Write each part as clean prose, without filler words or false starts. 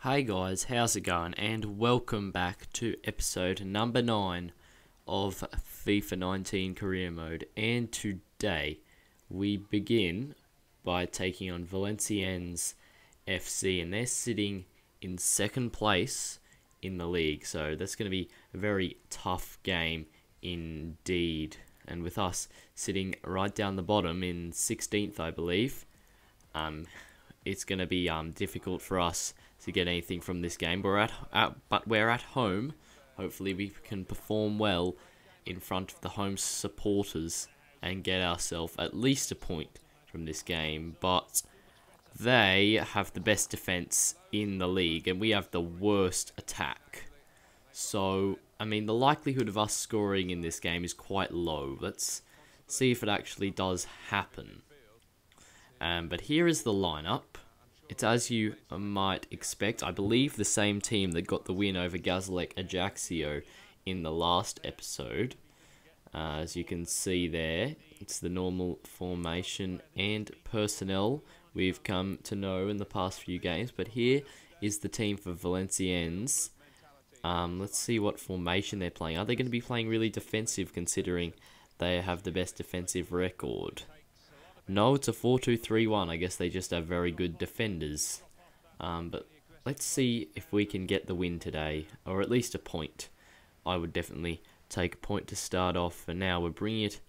Hey guys, how's it going? And welcome back to episode number 9 of FIFA 19 Career Mode. And today we begin by taking on Valenciennes FC, and they're sitting in second place in the league. So that's going to be a very tough game indeed. And with us sitting right down the bottom in 16th, I believe, it's going to be difficult for us to get anything from this game. But we're at home. Hopefully we can perform well in front of the home supporters and get ourselves at least a point from this game. But they have the best defense in the league and we have the worst attack. So, I mean, the likelihood of us scoring in this game is quite low. Let's see if it actually does happen. But here is the lineup. It's as you might expect. I believe the same team that got the win over Gazalek Ajaccio in the last episode. As you can see there, it's the normal formation and personnel we've come to know in the past few games. But here is the team for Valenciennes. Let's see what formation they're playing. Are they going to be playing really defensive considering they have the best defensive record? No, it's a 4-2-3-1. I guess they just have very good defenders. But let's see if we can get the win today, or at least a point. I would definitely take a point to start off. And now we're bringing it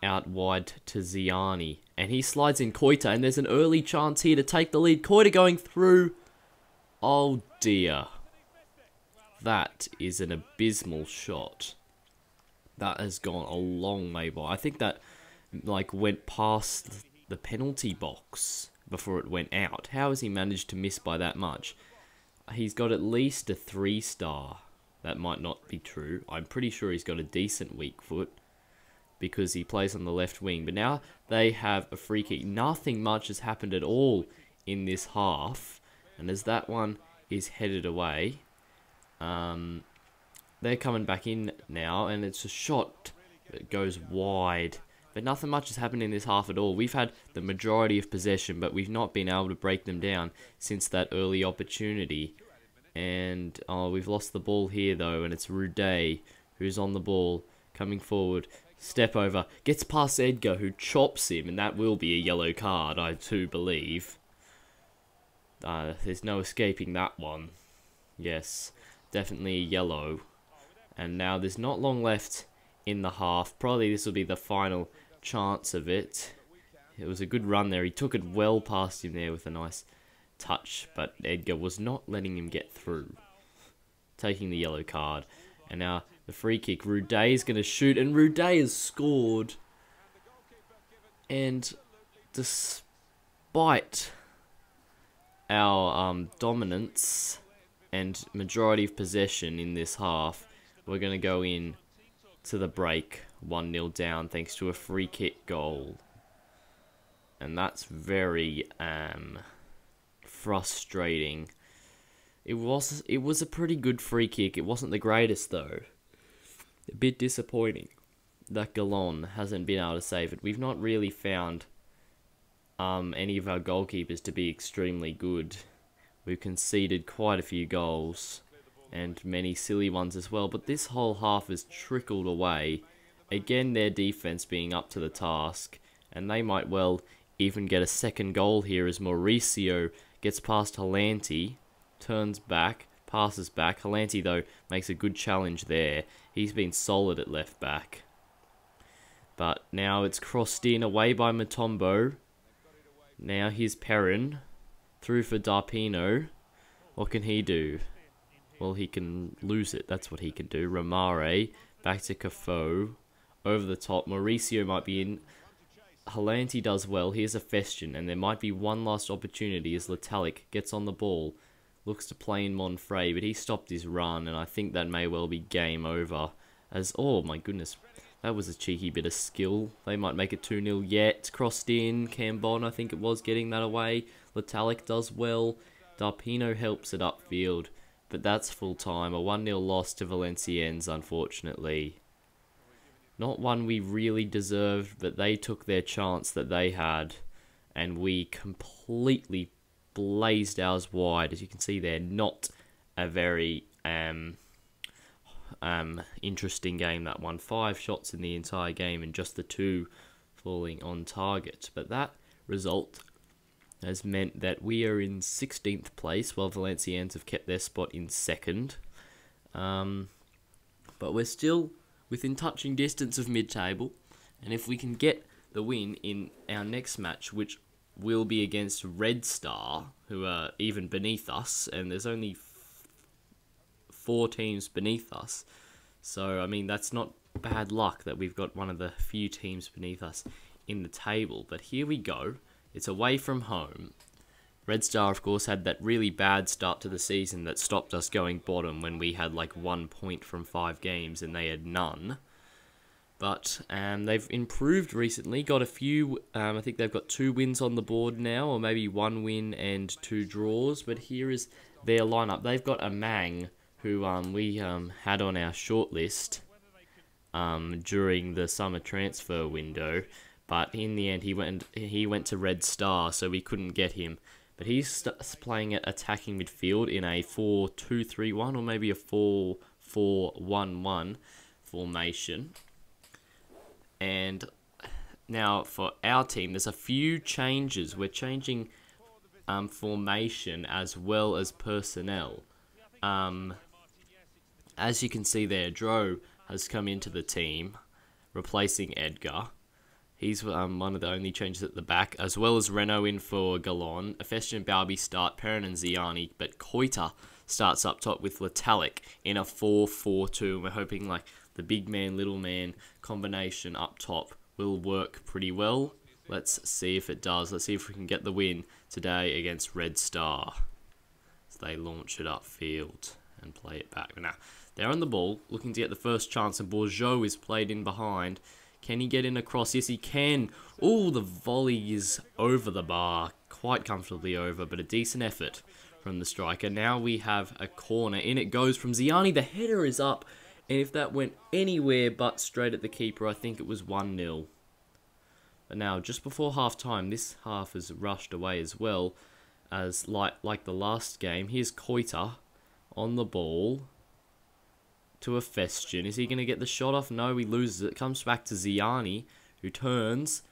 out wide to Ziani. And he slides in Koita, and there's an early chance here to take the lead. Koita going through. Oh dear. That is an abysmal shot. That has gone a long way by. I think that went past the penalty box before it went out. How has he managed to miss by that much? He's got at least a 3-star. That might not be true. I'm pretty sure he's got a decent weak foot because he plays on the left wing. But now they have a free kick. Nothing much has happened at all in this half. And as that one is headed away, they're coming back in now, and it's a shot that goes wide. But nothing much has happened in this half at all. We've had the majority of possession, but we've not been able to break them down since that early opportunity. And we've lost the ball here, though, and it's Rude who's on the ball, coming forward. Step over, gets past Edgar, who chops him, and that will be a yellow card, I too believe. There's no escaping that one. Yes, definitely yellow. And now there's not long left in the half. Probably this will be the final chance of it. It was a good run there. He took it well past him there with a nice touch, but Edgar was not letting him get through, taking the yellow card. And now the free kick. Rude is going to shoot, and Rude has scored. And despite our dominance and majority of possession in this half, we're going to go in to the break 1-0 down thanks to a free kick goal. And that's very frustrating. It was a pretty good free kick. It wasn't the greatest though. A bit disappointing that Galon hasn't been able to save it. We've not really found any of our goalkeepers to be extremely good. We've conceded quite a few goals and many silly ones as well, but this whole half has trickled away. Again, their defense being up to the task, and they might well even get a second goal here as Mauricio gets past Halanti, turns back, passes back. Halanti, though, makes a good challenge there. He's been solid at left back. But now it's crossed in, away by Mutombo. Now here's Perrin, through for Darpino. What can he do? Well, he can lose it. That's what he can do. Romare, back to Cafoe. Over the top. Mauricio might be in. Halanti does well. Here's a Festian. And there might be one last opportunity as Letalic gets on the ball. Looks to play in Monfrey, but he stopped his run. And I think that may well be game over. As, oh my goodness. That was a cheeky bit of skill. They might make it 2-0 yet. Crossed in. Cambon, I think it was, getting that away. Letalic does well. Darpino helps it upfield. But that's full time. A 1-0 loss to Valenciennes, unfortunately. Not one we really deserved, but they took their chance that they had. And we completely blazed ours wide. As you can see there, not a very interesting game, that one. 5 shots in the entire game and just the 2 falling on target. But that result has meant that we are in 16th place, while Valenciennes have kept their spot in 2nd. But we're still within touching distance of mid-table, and if we can get the win in our next match, which will be against Red Star, who are even beneath us, and there's only 4 teams beneath us, so I mean that's not bad luck that we've got one of the few teams beneath us in the table. But here we go. It's away from home. Red Star, of course, had that really bad start to the season that stopped us going bottom when we had like 1 point from 5 games and they had none. But they've improved recently, got a few, I think they've got 2 wins on the board now, or maybe 1 win and 2 draws. But here is their lineup. They've got a Mang, who we had on our shortlist during the summer transfer window. But in the end, he went to Red Star, so we couldn't get him. But he's playing at attacking midfield in a 4-2-3-1 or maybe a 4-4-1-1 formation. And now for our team, there's a few changes. We're changing formation as well as personnel. As you can see there, Dro has come into the team, replacing Edgar. He's one of the only changes at the back, as well as Renault in for Galon. Efestian and Balbi start, Perrin and Ziani, but Koita starts up top with Letalic in a 4-4-2. And we're hoping like the big man, little man combination up top will work pretty well. Let's see if it does. Let's see if we can get the win today against Red Star. So they launch it upfield and play it back. Now, they're on the ball, looking to get the first chance, and Bourgeot is played in behind. Can he get in across? Yes, he can. Oh, the volley is over the bar. Quite comfortably over, but a decent effort from the striker. Now we have a corner. In it goes from Ziani. The header is up. And if that went anywhere but straight at the keeper, I think it was 1-0. But now, just before half-time, this half has rushed away as well as like the last game. Here's Koita on the ball to Efestian. Is he going to get the shot off? No, he loses it. Comes back to Ziani, who turns.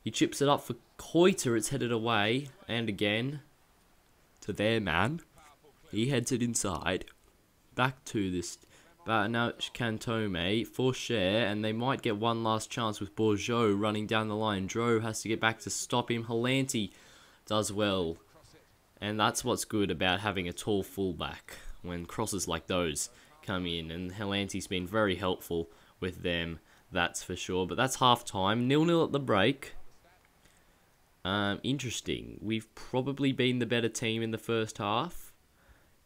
He chips it up for Koita. It's headed away. And again, to their man. He heads it inside. Back to this. But now it's Cantome for Cher. And they might get one last chance with Bourgeot running down the line. Dro has to get back to stop him. Halanti does well. And that's what's good about having a tall fullback. When crosses like those come in, and Helanti's been very helpful with them, that's for sure. But that's half time, 0-0 at the break. Interesting. We've probably been the better team in the first half.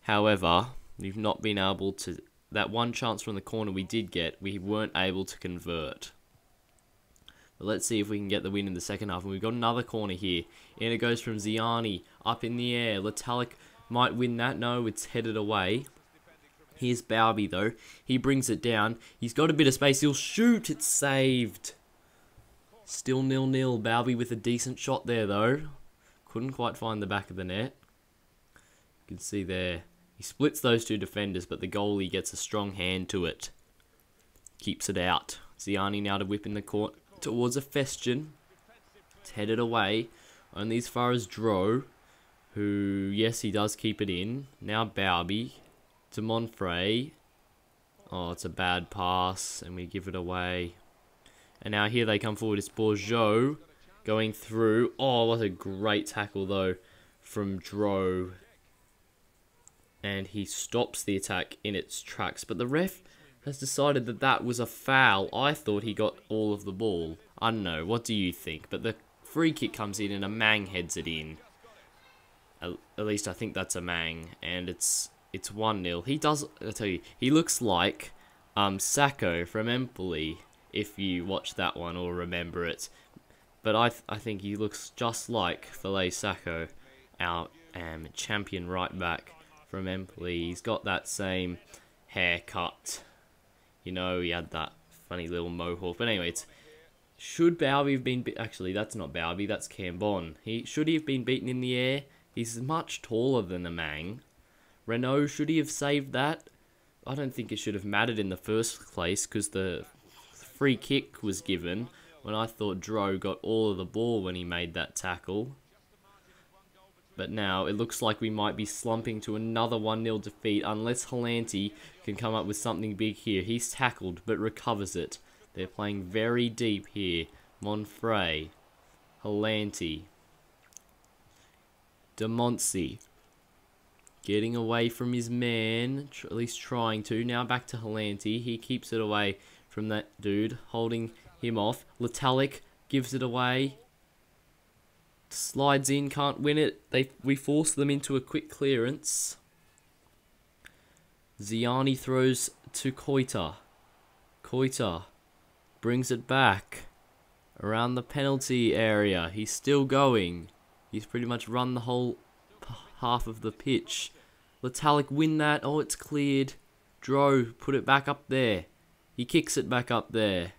However, we've not been able to. That one chance from the corner we did get, we weren't able to convert. But let's see if we can get the win in the second half. And we've got another corner here. And it goes from Ziani up in the air. Letalic might win that. No, it's headed away. Here's Balbi, though. He brings it down. He's got a bit of space. He'll shoot. It's saved. Still 0-0. Balbi with a decent shot there, though. Couldn't quite find the back of the net. You can see there. He splits those 2 defenders, but the goalie gets a strong hand to it. Keeps it out. Ziani now to whip in the court towards Efestian. It's headed away. Only as far as Dro, who, yes, he does keep it in. Now Balbi to Monfrey. Oh, it's a bad pass, and we give it away. And now here they come forward. It's Bourgeot going through. Oh, what a great tackle, though, from Dro. And he stops the attack in its tracks. But the ref has decided that that was a foul. I thought he got all of the ball. I don't know. What do you think? But the free kick comes in, and a Mang heads it in. At least I think that's a Mang. And it's 1-0. He does, I'll tell you, he looks like Sacco from Empoli, if you watch that one or remember it. But I think he looks just like File Sacco, our champion right back from Empoli. He's got that same haircut. You know, he had that funny little mohawk. But anyway, should Balbi have been... Actually, that's not Balbi, that's Cambon. Should he have been beaten in the air? He's much taller than the Mang. Renault, should he have saved that? I don't think it should have mattered in the first place because the free kick was given when I thought Dro got all of the ball when he made that tackle. But now it looks like we might be slumping to another 1-0 defeat unless Halanti can come up with something big here. He's tackled but recovers it. They're playing very deep here. Monfrey, Halanti, Demonsi. Getting away from his man, at least trying to. Now back to Halanti. He keeps it away from that dude, holding him off. Letalic gives it away. Slides in, can't win it. We force them into a quick clearance. Ziani throws to Koita. Koita brings it back around the penalty area. He's still going. He's pretty much run the whole half of the pitch. Letalic win that. Oh, it's cleared. Dro, put it back up there. He kicks it back up there.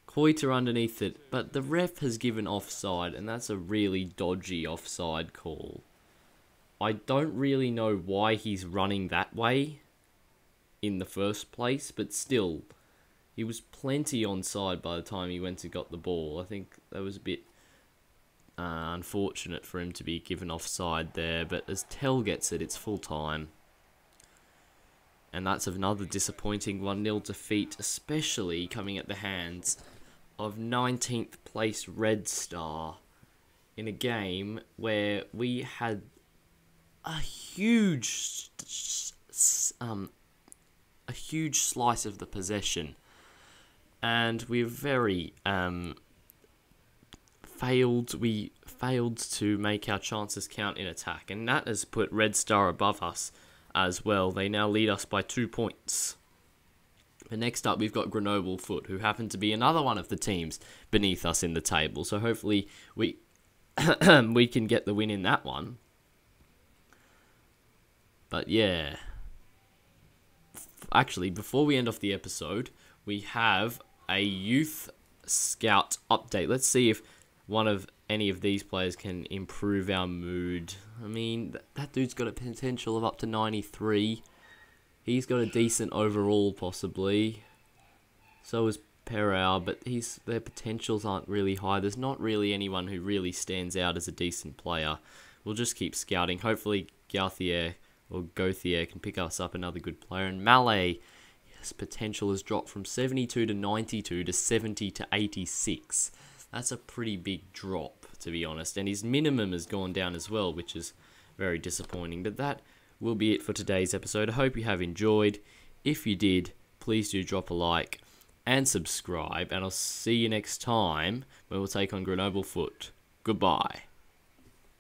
Koita underneath it. But the ref has given offside, and that's a really dodgy offside call. I don't really know why he's running that way in the first place, but still, he was plenty onside by the time he went and got the ball. I think that was a bit unfortunate for him to be given offside there, but as Tell gets it, it's full time. And that's another disappointing 1-0 defeat, especially coming at the hands of 19th place Red Star in a game where we had a huge slice of the possession, and we're very we failed to make our chances count in attack, and that has put Red Star above us as well. They now lead us by 2 points. But next up, we've got Grenoble Foot, who happen to be another one of the teams beneath us in the table. So hopefully we we can get the win in that one. But yeah. Actually, before we end off the episode, we have a youth scout update. Let's see if any of these players can improve our mood. I mean, that dude's got a potential of up to 93. He's got a decent overall, possibly. So is Perau, but their potentials aren't really high. There's not really anyone who really stands out as a decent player. We'll just keep scouting. Hopefully, Gauthier can pick us up another good player. And Malay, his potential has dropped from 72 to 92 to 70 to 86. That's a pretty big drop, to be honest. And his minimum has gone down as well, which is very disappointing. But that will be it for today's episode. I hope you have enjoyed. If you did, please do drop a like and subscribe. And I'll see you next time when we'll take on Grenoble Foot. Goodbye.